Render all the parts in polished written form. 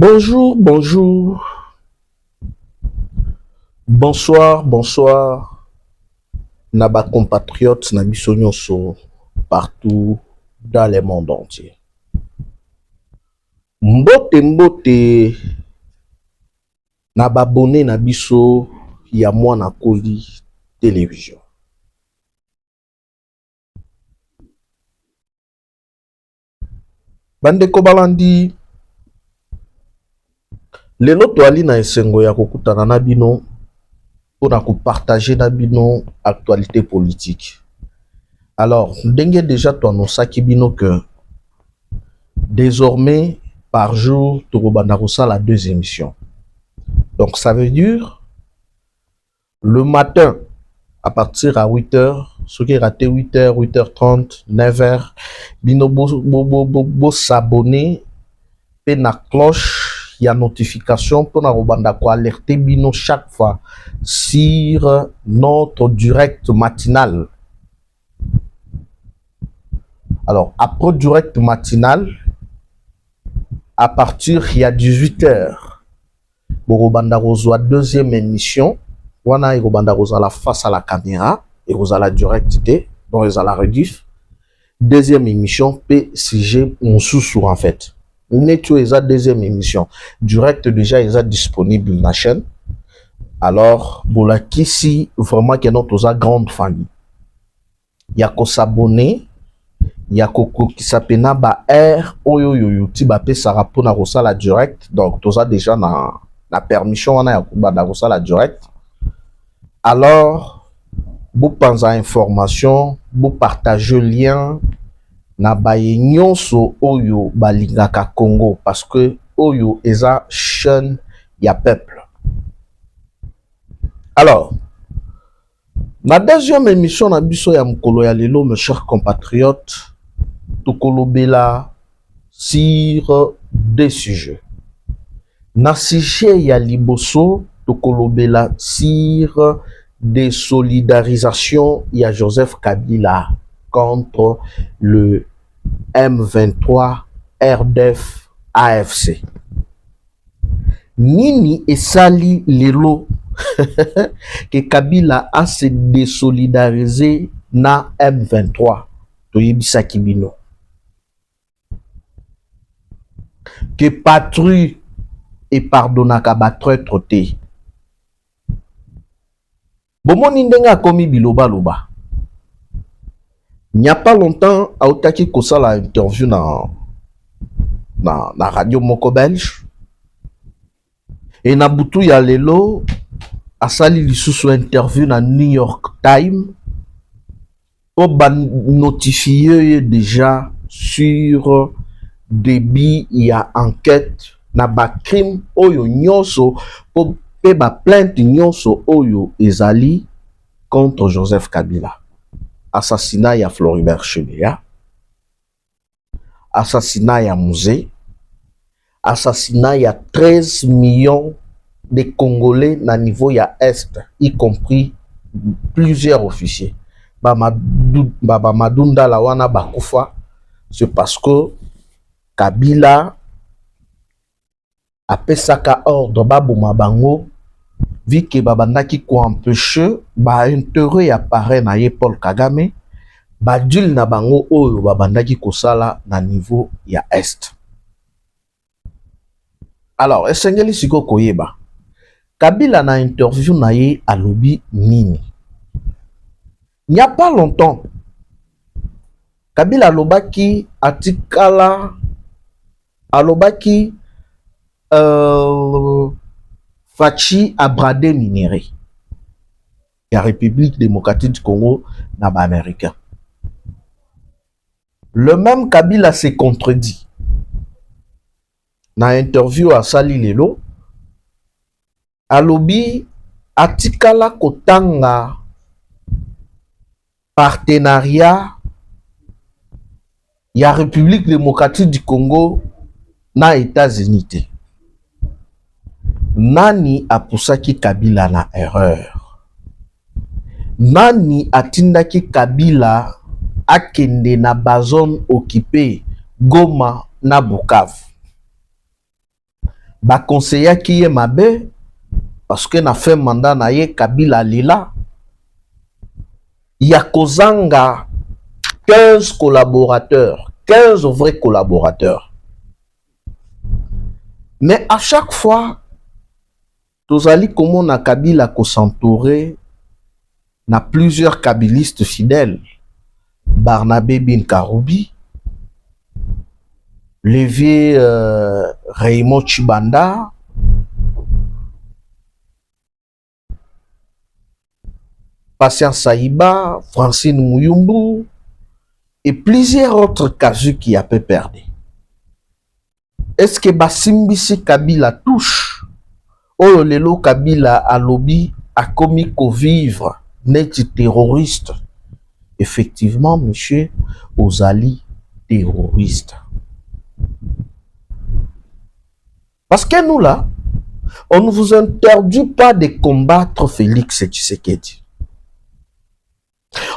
Bonjour, bonjour, bonsoir, bonsoir, Naba compatriotes, Nabi Sonyoso, partout dans le monde entier. Mbote mbote, Naba abonné Nabiso, ya mwana koli télévision. Bandeko balandi, lelo toali na esengo ya kokutana na bino pour partager na bino actualité politique. Alors, ndenge déjà to annoncaki bino que désormais par jour Torobanarosa la 2 émissions. Donc ça veut dire le matin à partir à 8h, ceux qui raté 8h, 8h30, 9h, bino bo s'abonner et na cloche il y a notification pour na robanda ko alerter bino chaque fois sur notre direct matinal. Alors après direct matinal à partir il y a 18h Borobanda Rosa deuxième émission wana Borobanda Rosa la face à la caméra et Rosa la directe donc ils la rediff deuxième émission PCG Moussoussou en fait netto eza deuxième émission direct déjà est disponible na chaîne. Alors bola kisi vraiment que notre grande famille ya ko s'abonner ya koko qui s'appelle ba R oyo yo ti ba pe sara pour na Rosa la direct donc toza déjà na la permission on a ya Rosa la direct. Alors vous pensez à information vous partagez le lien na baye nyonso oyo balingaka Congo parce que oyo eza chaîne ya peuple. Alors la deuxième émission na biso ya mukolo ya lelo mes chers compatriotes tokolobela sur deux sujets. Na sujet ya liboso tokolobela sur des solidarisations ya Joseph Kabila contre le M23 RDF AFC. Nini esali lelo que Kabila a se désolidarisé na M23 toyebisa kibino que patrie et pardonnaka ba traître te. Bomoni ndenga komi biloba loba. Il n'y a pas longtemps, autaki kosala interview na radio moko belge. Et na butu ya lelo asali lisusu interview na New York Times pour notifier déjà sur débit ya enquête na ba crime oyo nyonso pour pe ba plainte nyonso oyo ezali contre Joseph Kabila. Assassinat ya Floribert Chebeya, assassinat ya Mouzé, assassinat ya 13 millions de Congolais na niveau ya Est, y compris plusieurs officiers. Madunda la wana bakufa, c'est parce que Kabila a pesaka ordre babuma bango, vu que babandaki ko empêcher ba intérêt ya parrain na ye Paul Kagame, badil na bango oyo babandaki kosala na niveau ya Est. Alors, esengeli siko koyeba. Kabila na interview na ye alobi nini. Il n'y a pas longtemps, Kabila alobaki atikala alobaki Fachi a bradé minéré. La République démocratique du Congo n'a pas américain. Le même Kabila s'est contredit. Dans l'interview à Sali Lelo, alobi atikala kotanga partenariat ya République démocratique du Congo na États-Unis. Nani apusaki Kabila na erreur? Nani atindaki Kabila akende na bazone occupée Goma na Bukavu? ba conseiller qui est mabe parce que na fait mandat na ye Kabila lila. Ya kozanga 15 collaborateurs, 15 vrais collaborateurs. Mais à chaque fois, tozali comment na Kabila ko s'entourer na plusieurs kabilistes fidèles. Barnabé Bin Karoubi, Lévi Raymond Chibanda, Patient Saïba, Francine Mouyumbu et plusieurs autres casus qui a peu perdu. Est-ce que Basimbisi Kabila touche? Oh lelo Kabila a lobby a commis qu'au vivre net terroriste. Effectivement, monsieur, Ozali terroriste. Parce que nous là, on ne vous interdit pas de combattre Félix Tshisekedi.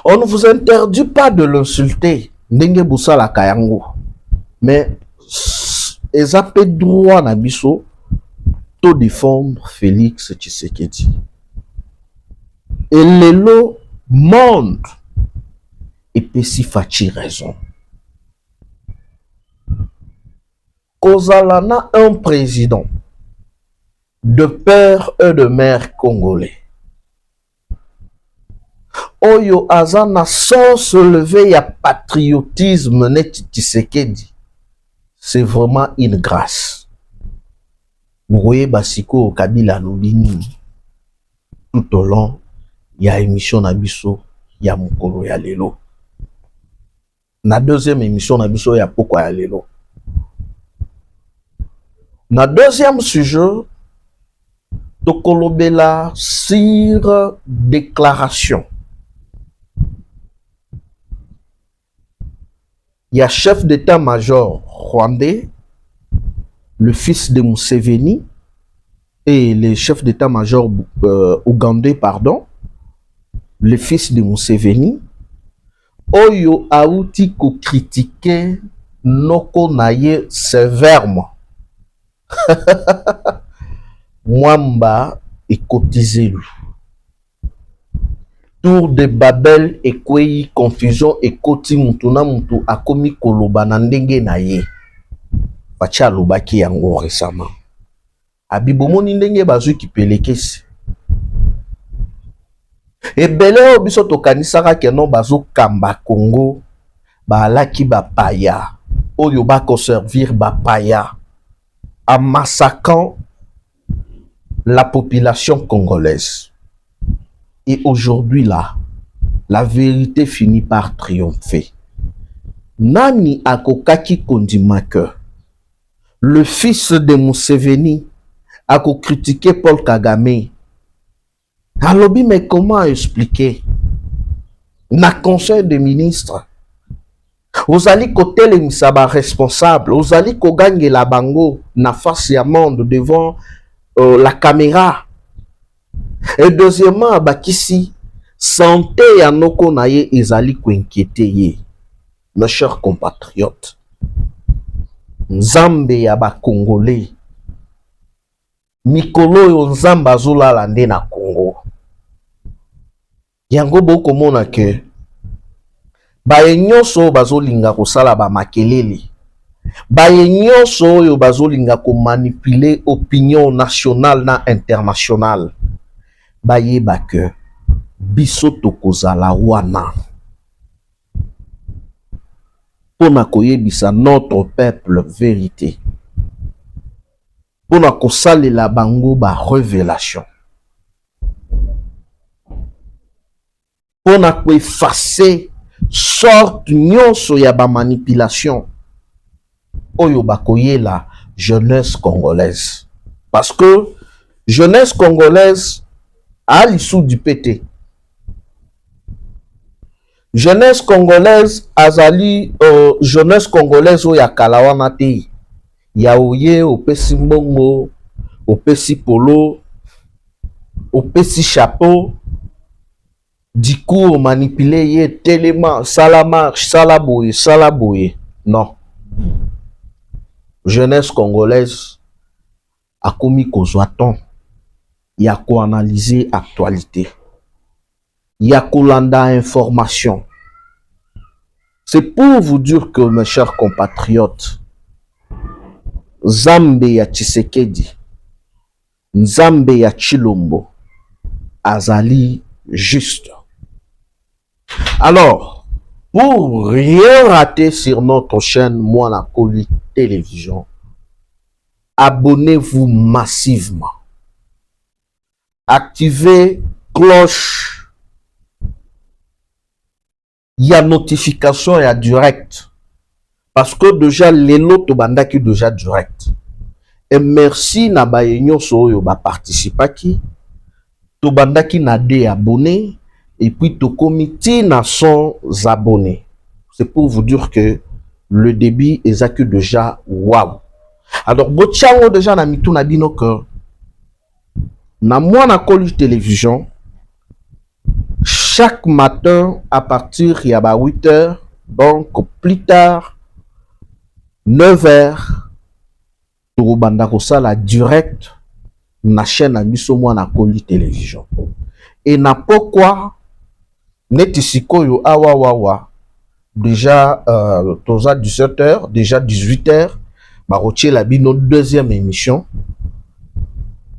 On ne vous interdit pas de l'insulter. Ndenge Boussala Kayango. Mais ils ont droit na biso de défendre Félix Tshisekedi. Et le monde et peut si fachi raison. Kozalana un président de père et de mère congolais. Oyo azana sans se lever ya patriotisme net Tshisekedi. C'est vraiment une grâce. Mouye Basiko Kabila Lubini tout au long ya émission Nabiso ya Mukolo ya Lelo. Na deuxième émission Nabiso ya Poko ya Lelo. Na deuxième sujet Tokolobela sur déclaration. Il y a chef d'état-major rwandais, le fils de Museveni, et le chef d'état-major ougandais, pardon, le fils de Museveni, Oyo Aouti ko critiquer Noko Naye sévèrement. Mwamba et cotisé lui. Tour de Babel et Kwei confusion et koti mutuna mutu akomi koloba na ndenge na ye. Bacha lobaki yango récemment. Abibomoni ndenge bazu ki pelekesi. Ebele obiso tokanisaka ke non bazo kamba Congo ba alaki ba paya. Oyo ba ko servir ba paya en massacrant la population congolaise. Et aujourd'hui là, la vérité finit par triompher. Nani akokaki kondima que le fils de Museveni a critiqué Paul Kagame. Alobi, mais comment expliquer? Na conseil des ministres. Ozali kote le misaba responsable. Ozali kogange la bango na face ya monde devant la caméra. Et deuxièmement, bakisi santé ya noko na ye ezali ko inquiéter ye. Mes chers compatriotes, Nzambe ya ba Congolais, mikolo yo Nzamba azula lande na Congo. Yango boko mona ke baye nyonso bazolinga kosala ba makelele. Baye nyonso oyo bazolinga ko manipuler opinion nationale na internationale. Baye ba ke biso tokozala wana. Pona koyebisa notre peuple vérité. Pona kosalela bango ba révélation. Pona ko effacer sorte nyonso ya ba manipulation. Oyo bakoye la jeunesse congolaise. Parce que jeunesse congolaise a l'issue du PT. Jeunesse congolaise azali jeunesse congolaise oya kalawana te. Ya oye opesi mbongo, opesi polo, opesi chapeau. Du coup, manipuler ye tellement sala marche, sala boye. Non. Jeunesse congolaise akomi kozwa temps ya koanalyser actualité, ya kolanda information. C'est pour vous dire que, mes chers compatriotes, Nzambe ya Tshisekedi, Nzambe ya Tshilombo, azali juste. Alors, pour rien rater sur notre chaîne Mwana Koli Télévision, abonnez-vous massivement. Activez cloche. Il y a notification, il y a direct. Parce que déjà, les lots bandaki déjà direct. Et merci na ba nyonso oyo ba participa ki. To bandaki na des abonnés. Et puis to comité na 100 abonnés. C'est pour vous dire que le débit est déjà waouh. Alors, botchango déjà na mitou na bino que na Mwana Koli Télévision, chaque matin à partir de 8 h, donc plus tard 9 h, to banda ko sala direct na chaîne na biso Mwana Koli Télévision. Et na pourquoi neti sikoyo awa déjà toza 17 h, déjà 18 h, ba rotier la bino deuxième émission.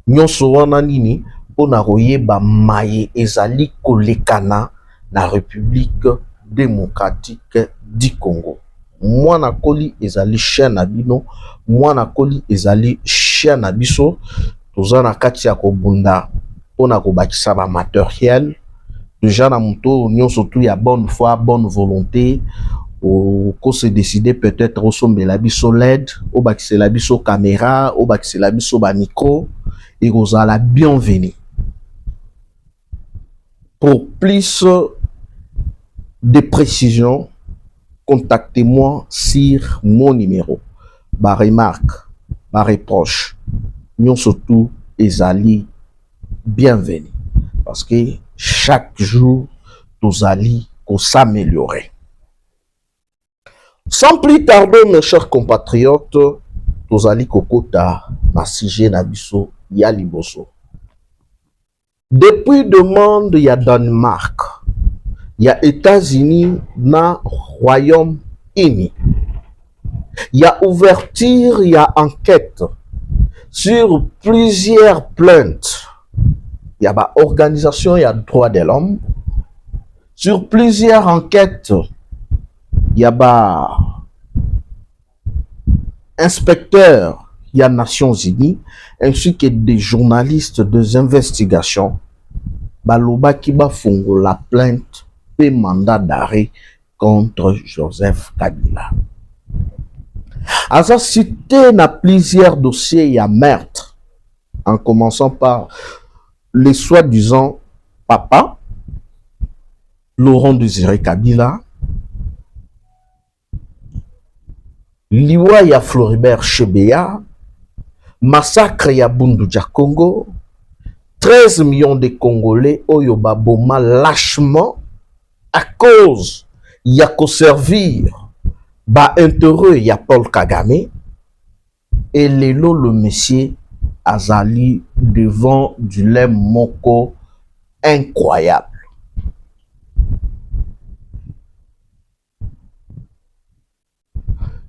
Nyonso wana nini pona koyeba maye ezali kolekana na République démocratique du Congo. Mwana Koli ezali chaîne na bino, Mwana Koli ezali chaîne na biso, toza na kati ya kobunda pona kobakisa ba matériel. Déjà na muto nyonso tu ya bonne foi, bonne volonté, ko se décider peut-être au sombe la biso LED, au bakise la biso caméra, au bakise la biso ba micro, et vous allez la bienvenue. Pour plus de précisions, contactez-moi sur mon numéro. Ma remarque, ma reproche, nous surtout ezali bienvenue. Parce que chaque jour, nous allons s'améliorer. Sans plus tarder, mes chers compatriotes, nous allons kokota na sujet na biso ya liboso. Depuis demande il y a Danemark, il y a États-Unis, na Royaume-Uni. Il y a ouverture, il y a enquête sur plusieurs plaintes. Il y a ba organisation, il y a droit de l'homme. Sur plusieurs enquêtes, il y a ba inspecteurs, il y a Nations Unies, ainsi que des journalistes, des investigations. Baloba qui ba fongo la plainte et mandat d'arrêt contre Joseph Kabila. Asa cité na plusieurs dossiers, il y a meurtre, en commençant par les soi-disant papa, Laurent Désiré Kabila, liwa ya Floribert Chebeya, massacre ya Bunduja Congo, 13 millions de Congolais oyo baboma lâchement à cause ya ko servir ba intérêt ya Paul Kagame, et lelo le monsieur azali devant du lait moko incroyable.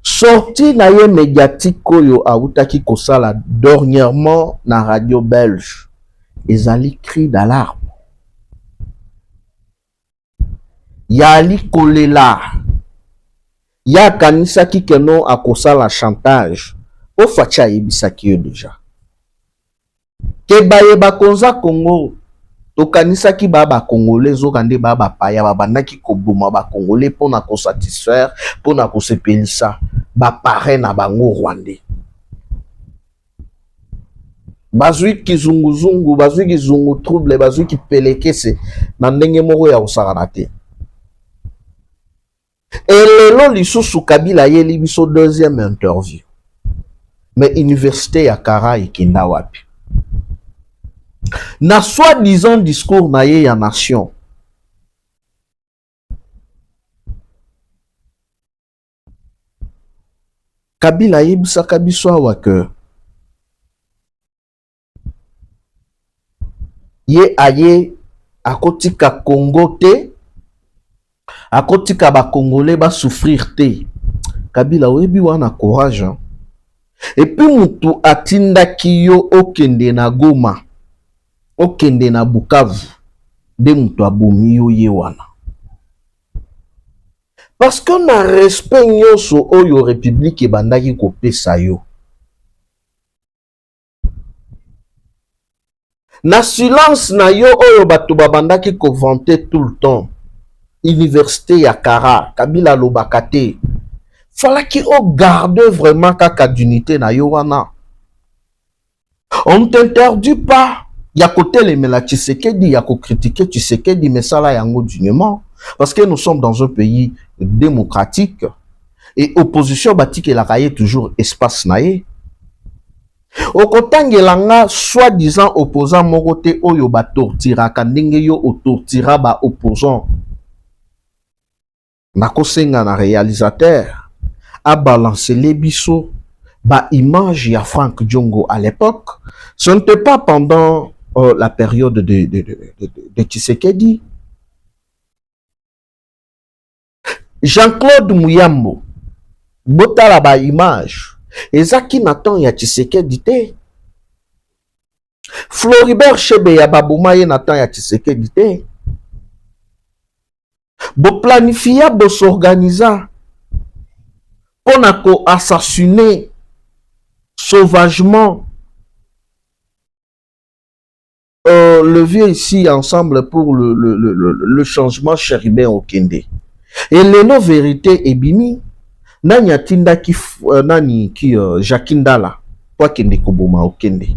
Sorti na ye médiatique oyo autaki kosala dernièrement na radio belge, ezali cri d'alarme. Yali kolela, ya kanisaki keno akosala chantage, o facha yebisaki yo déjà. Ke baye bakonza Congo, to kanisaki ba Congolais zokande ba paya babandaki koboma ba Congolais pona ko satisfaire, pona ko sepelisa ba pare na bango Rwandais. Bazui kizunguzungu, bazui kizungu trouble, bazui ki pelekese na ndenge moko ya osakana te. Et lelo lisusu Kabila yeli biso deuxième interview. Mais université ya Kara ikinda wapi? Na soi-disant discours na ye ya nation. Kabila yebisaka biso awa que ye aye akotika Congo te, akotika ba Congolais ba souffrir te. Kabila oyebi wana courage, hein? Et puis mutu atindaki yo okende na Goma, okende na Bukavu, de mutu abomi yo ye wana. Parce que na respect nyonso oyo république ebandaki kopesa yo, na silence na yo oyo bato babandaki vanter tout le temps, université ya Kara, Kabila lobaka te, falaki o garder vraiment kaka d'unité na yo wana. On ne t'interdit pas ya kotelemela Tshisekedi, ya critiquer Tshisekedi, mais ça là yango dignement, parce que nous sommes dans un pays démocratique et opposition batik la kaye toujours espace naye. Okotangelanga soi-disant opposant moko te oyo ba tortiraka ndenge yo otortira ba opposant. Nakosenga na réalisateur a balancé les biseaux ba image ya Frank Diongo à l'époque. Ce n'était pas pendant la période de Tshisekedi. Jean-Claude Muyambo botala ba image ezaki na temps ya Tshisekedi te. Floribert Chebeya baboma ye na temps ya Tshisekedi te. Bo planifia, bo s'organisa pour assassiner sauvagement le vieux ici ensemble pour le changement Chéribin Okende. Et lelo vérité ebimi nani atinda ki nani ki Jakindala pour kende koboma Okende.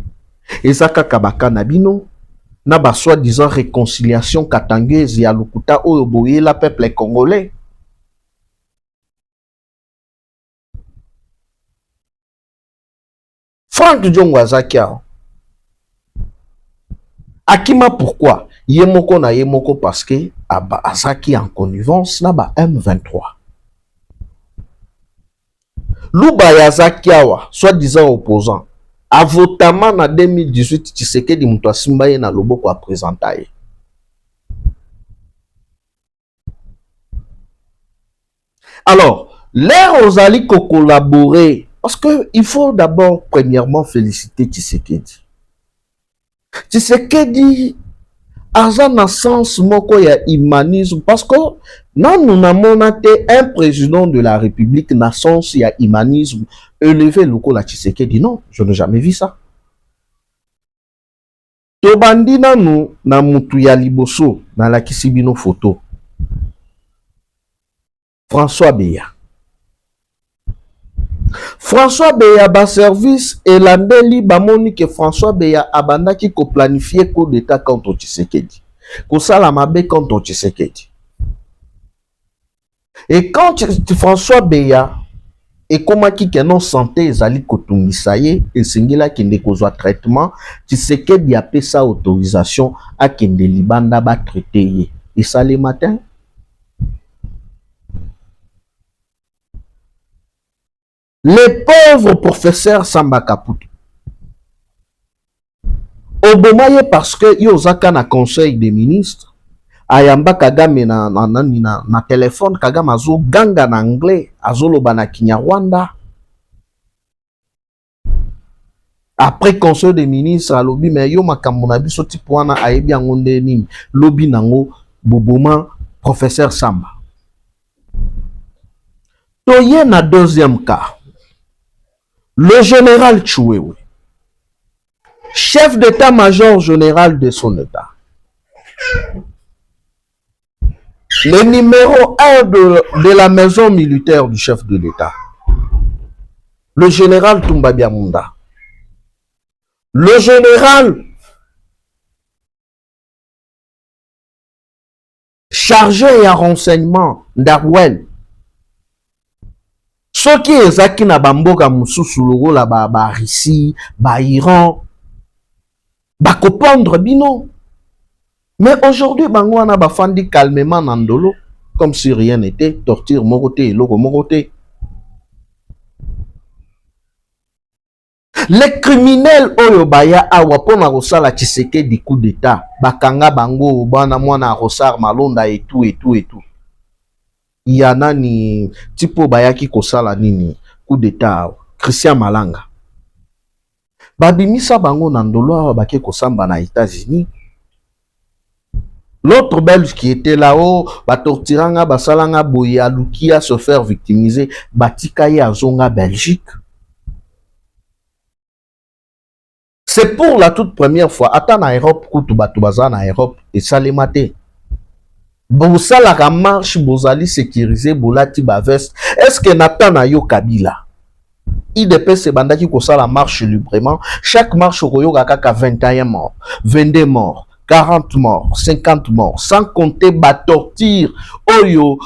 Ezaka kabaka na bino na ba soi-disant réconciliation katanguese ya lokuta oyo boye la peuple congolais. Frank Diongo azakia akima pourquoi yemoko na yemoko parce que azaki en connivence na ba M23. Luba yazakiawa soi-disant opposant avotamment na 2018 Tshisekedi mutu asimba ye na loboko a présenta ye. Alors, l'air aux alliés collaborer, parce que il faut d'abord premièrement féliciter Tshisekedi. Tshisekedi aza na sens moko ya humanisme parce que non nous n'avons un président de la République na sens ya humanisme élevé lokola Tshisekedi. Non, je n'ai jamais vu ça. Tobandi nanu na mutu ya liboso na la kisibino photo. François Beya. François Beya ba service et landeli bamoni que François Beya abandaki ko planifier coup d'état contre Tshisekedi. Ko sala mabe contre Tshisekedi. Et quand François Beya et comment qui non santé ezali kotungisa ye esengela kende kozwa traitement Tshisekedi a payé sa autorisation à kende libanda ba traiter ye. Et ça le matin les pauvres professeurs Samba Kaputu obomaye parce que yozaka na conseil des ministres ayamba Kagame na téléphone Kagame azo ganga na anglais azoloba na Kinyarwanda. Après conseil des ministres alobi mais yo makambo na biso tipo wana ayebi yango nde nini lobi nango boboma professeur Samba. Toye na deuxième cas le général Tchouewe, chef d'état-major général de son état, le numéro 1 de la maison militaire du chef de l'état, le général Toumba Biamunda, le général chargé à renseignement d'Arwell, ceux qui ezaki na bamboka mususu lokola ba Russie, ba Iran, ba kopondre bino. Mais aujourd'hui bango wana bafandi calmement nandolo comme si rien n'était, torture moroté, loko moroté. Les criminels oyo baya awa pona kosala Tshisekedi coup d'état bakanga bango bana mwana Rosar Malonda et tout et tout et tout. Ya nani tipo bayaki kosala nini coup d'état Christian Malanga babimisa bango na ndolo awa bake kosamba na États-Unis. L'autre belge qui était là-haut batortiranga basalanga boye aluki à se faire victimiser batika ye azonga Belgique. C'est pour la toute première fois attends en Europe kutu batu baza na Europe et salemate bosalaka marche bozali sécurisé bolati ba veste. Est-ce que Nathan na yo Kabila IDPS bandaki kosala marche librement, chaque marche koyoka kaka 21 morts, 22 morts, 40 morts, 50 morts, sans compter ba torture oyo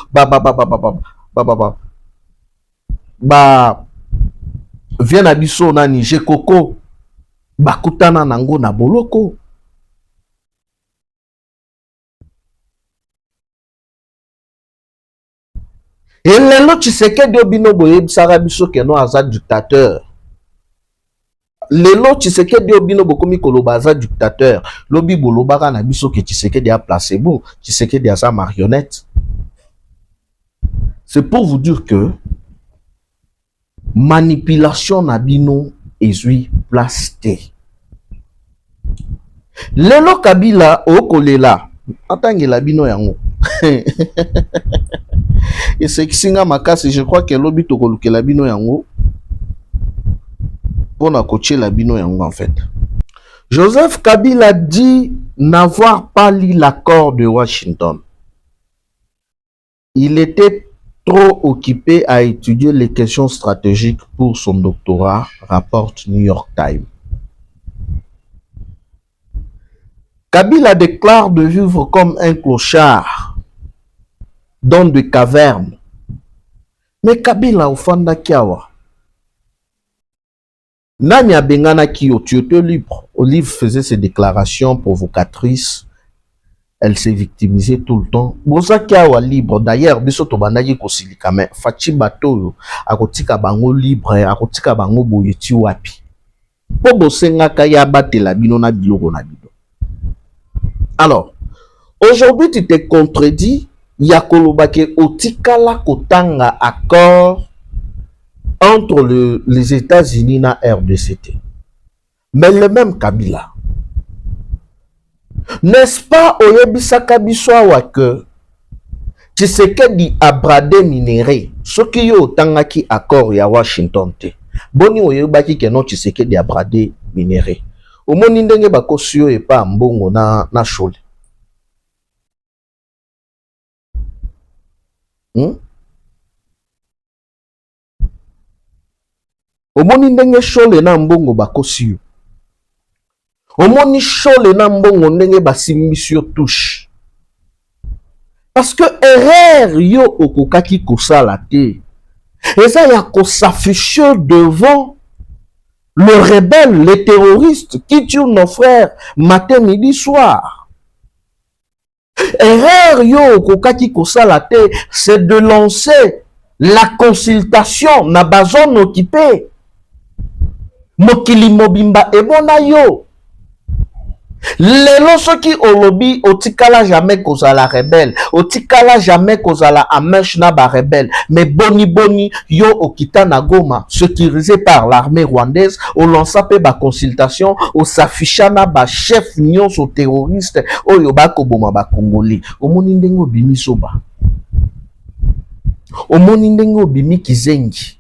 vient à biso nani Jekoko bakutana nango na boloko. Et lelo Tshisekedi obino boye bisara biso keno aza dictateur. Lelo Tshisekedi obino bokomi koloba aza dictateur. Lobi bolobaka na biso ke Tshisekedi a placé bon, Tshisekedi a sa marionnette. C'est pour vous dire que manipulation na bino ezui place te. Lelo Kabila okolela atangela bino yango. Et c'est que singa makasi, je crois que lobi tokoluke la bino yango pour na coacher la bino yango en fait. Joseph Kabila dit n'avoir pas lu l'accord de Washington. Il était trop occupé à étudier les questions stratégiques pour son doctorat, rapporte New York Times. Kabila déclare de vivre comme un clochard dans des cavernes. Mais Kabila ofanda kiawa. Nani abengana kio, tu étais libre. Olive faisait ses déclarations provocatrices. Elle s'est victimisée tout le temps. Boza kiawa libre. D'ailleurs, biso to bandaki kosilika mais Fachi Bato akotika bango libre, akotika bango boyeti wapi. Po bosenga kaya batela bino na biloko na bino. Alors, aujourd'hui tu te contredis. Yakolobake otikala kotanga accord entre les États-Unis et RDCT. Mais le même Kabila. N'est-ce pas oyebisaka biswawa que Tshisekedi a bradé minéré ce qui yo tangaki accord ya Washington te. Boni oyebaki que non Tshisekedi a bradé minéré. Omoni ndenge bakosio e pa mbongo na shole. Omoni ndenge shole na mbongo bakosi. Omoni shole na mbongo ndenge basimbisi yo touche. Parce que erreur yo okokaki kosala te. Eza ya s'afficher devant le rebelle, les terroristes qui tuent nos frères matin, midi, soir. Erreur yo okokaki kosala te, c'est de lancer la consultation na bazone occupée. Mokili mobimba ebona yo. Lelo soki olobi otikala jamais kozala rebelle, otikala jamais kozala amesh na ba rebelle, mais boni yo okita na Goma, sécurisé par l'armée rwandaise, on lança pe ba consultation, on s'afficha na ba chef nyonso terroriste oyo bakoboma ba Congolais. Omoni ndenge obimi soba. Omoni ndenge obimi Kizengi.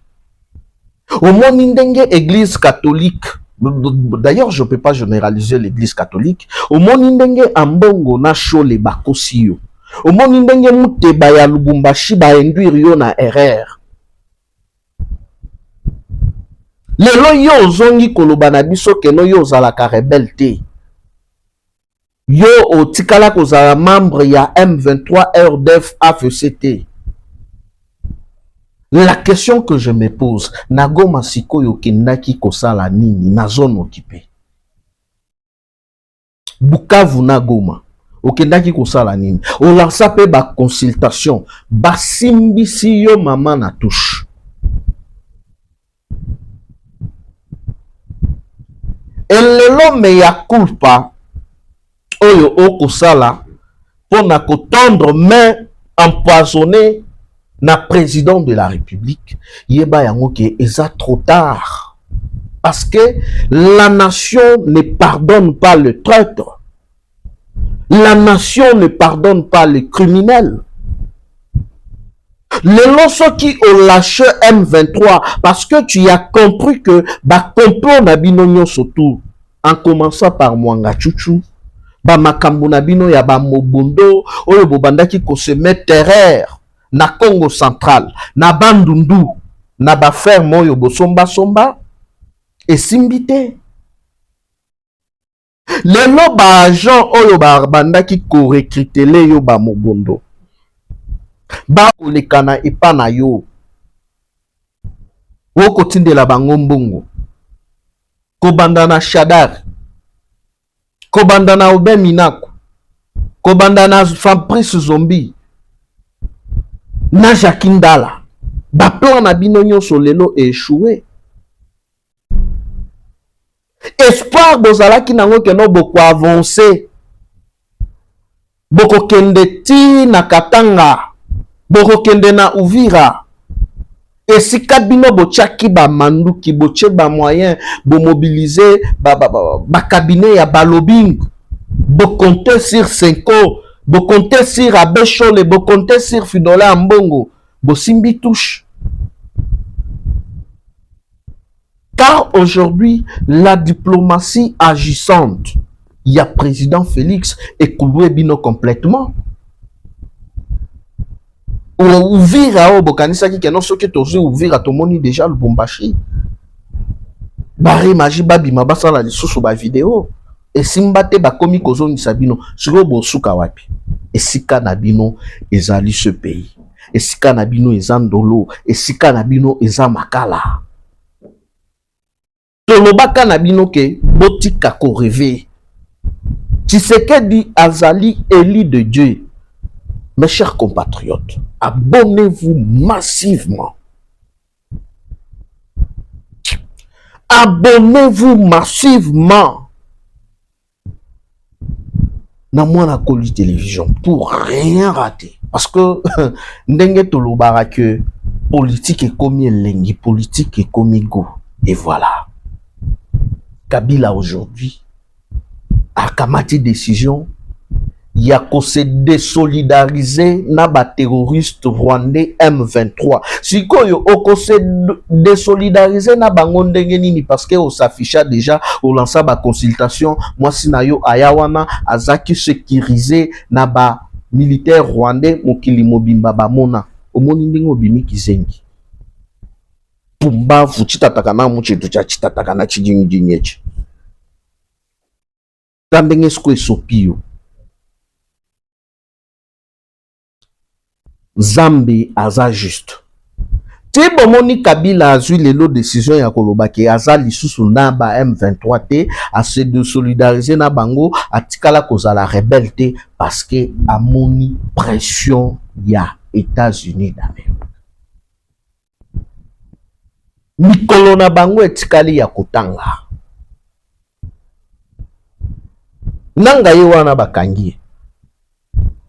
Omoni ndenge église catholique. D'ailleurs, je ne peux pas généraliser l'église catholique. Au monindenge ambongo na shole bakosio. Au monindenge muteba ya Lubumbashi ba induire yo na erreur. Lelo yo zongi koloba na biso keno yo zalaka rebelle te. Yo otikala kozala membre ya M23 RDF AFCT. La question que je me pose, Nagoma sikoyo kendaki kosala nini na zone occupée? Bukavu Nagoma, okendaki kosala nini? On lança pe ba consultation, ba simbisi yo mama na touche. lelo mea culpa oyo okosala pour na tendre main empoisonnée na président de la République, yeba yango ke eza trop tard. Parce que la nation ne pardonne pas le traître. La nation ne pardonne pas les criminels. Les lorsqu'ils qui ont lâché M23 parce que tu as compris que ba complot na bino surtout en commençant par Mwanga Chuchu ba makambo na bino ya ba mobondo oyo bobandaki ko se mettre terreur na Congo central na Bandundu na ba ferme oyo bosomba somba et simbité lelo ba agent oyo ba bandaki ko recruter le yo ba mobondo ba kolekana epa na yo woko tindela bango mbongo kobanda na Shadar kobanda na Obe Minako kobanda na Fabrice Zombi na Jakindala ba plan na bino nyonso lelo échoué. Espoir bozalaki nango keno boko avancer boko kende ti na Katanga boko kende na Uvira esika bino bochaki ba manduki boche ba moyen bo mobiliser ba cabinet ya balobing bo compter sur Senko bo compter sur Abechole bo compter sur Fidola Mbongo bo simbi touche. Car aujourd'hui la diplomatie agissante, il y a président Félix et Kouloué Bino complètement. Ouvira bokanisa ki kenon soki tozi ouvira tomoni déjà le Lubumbashi. Bari maji babi mabasa la lisusu ba vidéo et simbate ba komi kozoni sabino siko bosuka wapi. Esika na bino ezali ce pays. Esika na bino ezandolo, esika na bino ezamakala. Tolobaka na bino ke botika ko rêver. Tshisekedi azali élu de Dieu. Mes chers compatriotes, abonnez-vous massivement. Abonnez-vous massivement. Na Mwana Koli Télévision pour rien rater. Parce que ndenge tolobara que politique est comme elengi, politique est comme go. Et voilà. Kabila aujourd'hui a kamati décision. Il y a qu'on se désolidariser na ba terroriste rwandais M23. Si koyo oko se désolidariser na bango ndenge nini parce que on s'afficha déjà au lança ba consultation moi sinayo ayawana azaki sécurisé na ba militaire rwandais mokili mobimba ba mona omoni ndenge obimi kizengi pumba fuchitataka na muchetu cha chitataka na chijingi jinyechi tambenge sko esopio Zambi aza juste. Ti bomoni Kabila azui lelo décision ya kolobaki aza lisusu na ba M23 te a se de solidariser na bango atikala kozala rebelle te parce que amoni pression ya États-Unis d'Amérique. Mikolo na bango etikali ya kotanga. Nanga ye wana bakangi.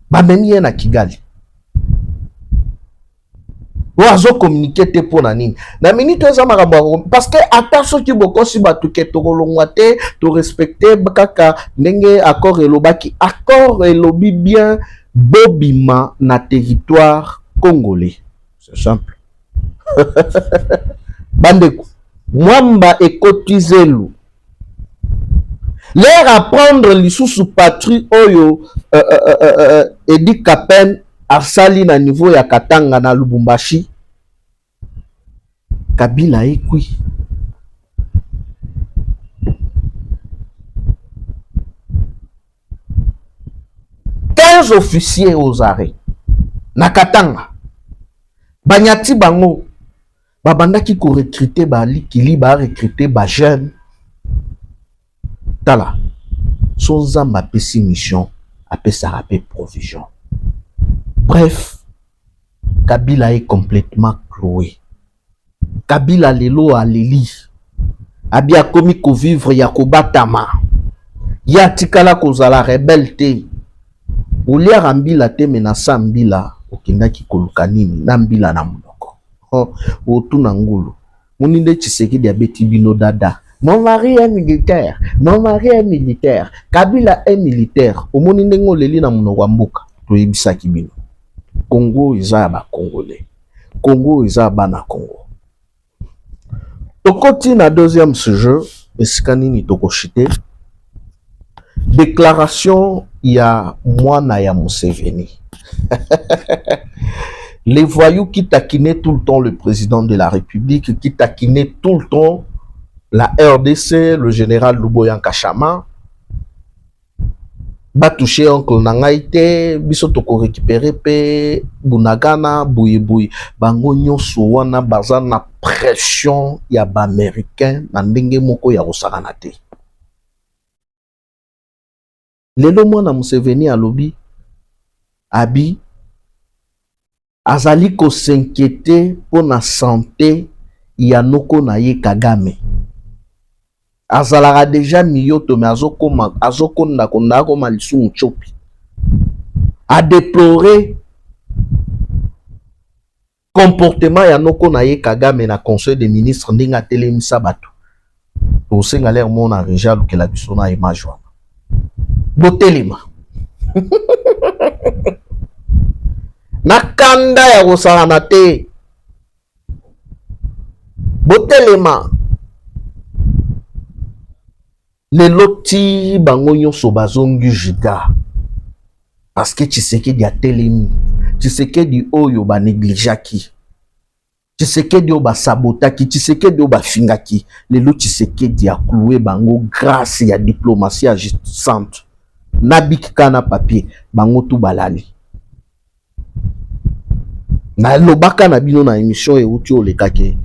Bamemi ye na Kigali. Oazo communiquer te pour nani na minute za makambo parce que attention ki bokosi batu ke tokolongwa te to respecter kaka ndenge accord elobaki accord elobi bien bobima na territoire congolais, c'est simple. Bandeko mwamba ekotizelu l'air à prendre lisusu patrie oyo Edi Kapen asali na niveau ya Katanga na Lubumbashi. Kabila ekui. Quinze officiers aux arrêts na Katanga. Banyati bango babandaki ko recruter ba likili ba recruter ba jeune. Tala. Son zamba pesi mission apesa rapé provision. Bref, Kabila est complètement cloué. Kabila lelo a leli. Abi akomi ko vivre ya kobatama. Ya tikala kozala rebelle te. Olia mbila te menasa mbila okendaki koluka nini na mbila na monoko. Otuna ngulu. Muninde Tshisekedi abeti bino dada. Mon mari est militaire. Mon mari est militaire. Kabila est militaire. Omoninde ngoleli na monoko wa mboka. Toyebisaki bino. Congo eza ya ba Congolais. Congo eza bana Congo. Tokoti na deuxième sujet, esika nini tokoshite. Déclaration ya mwana ya Museveni. Les voyous qui taquinaient tout le temps le président de la République, qui taquinaient tout le temps la RDC, le général Luboya Nkashama, ba touché oncle Nangaïte, biso toko récupérer pe Bunagana, Bouye bango nyonso wana baza na pression ya ba américain na ndenge moko ya kosakana te. Lelo mwana Museveni alobi abi azali ko s'inquiéter pour na santé ya noko na ye Kagame. Azalaka déjà miyoto me azokonda konda koma lisumu chopi. A déplorer comportement ya noko na ye Kagame na conseil des ministres ndinga telemisa bato. To senga l'air mona reja lukela biso na image wana. Botelema. Na kanda ya kosala te. Botelema. Le loti bango nyonso bazongi juda. Parce que Tshisekedi a telemi. Tshisekedi oyo ba négligaki. Tshisekedi oyo ba sabotaki. Tshisekedi oyo ba fingaki. Le loti Tshisekedi a cloué bango grâce ya diplomatie agissante. Nabiki kana papier. Bango tout balali. Na lobaka na bino na émission euti olekake.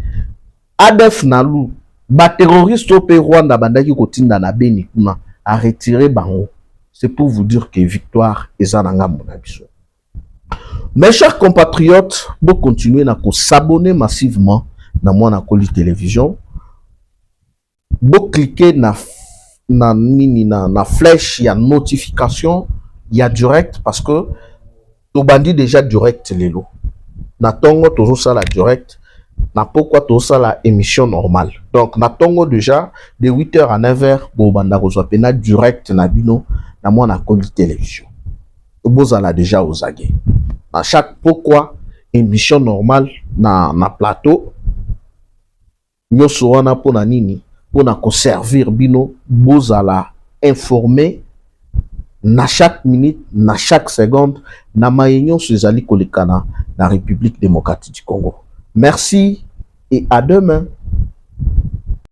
ADF Nalu. Ba terroriste au Rwanda bandaki kotinda na Beni kuna a retiré bango. C'est pour vous dire que victoire est en Angamonabiso. Mes chers compatriotes, vous continuez à s'abonner massivement dans mon Akoli Télévision. Vous cliquez na flèche, il y a notification, il y a direct parce que tout bandit déjà direct les lots. Na tongo toujours ça la direct. Na pourquoi tout ça la émission normale. Donc na tongo déjà de 8h à 9h bo banda kozwa pena direct na bino na mona Akoli Télévision. Bozala déjà aux aguets. À chaque pourquoi émission normale na plateau nyoso wana pona nini pona ko servir bino bozala informé na chaque minute na chaque seconde na mayenyo sezali kolekana na République démocratique du Congo. Merci et à demain.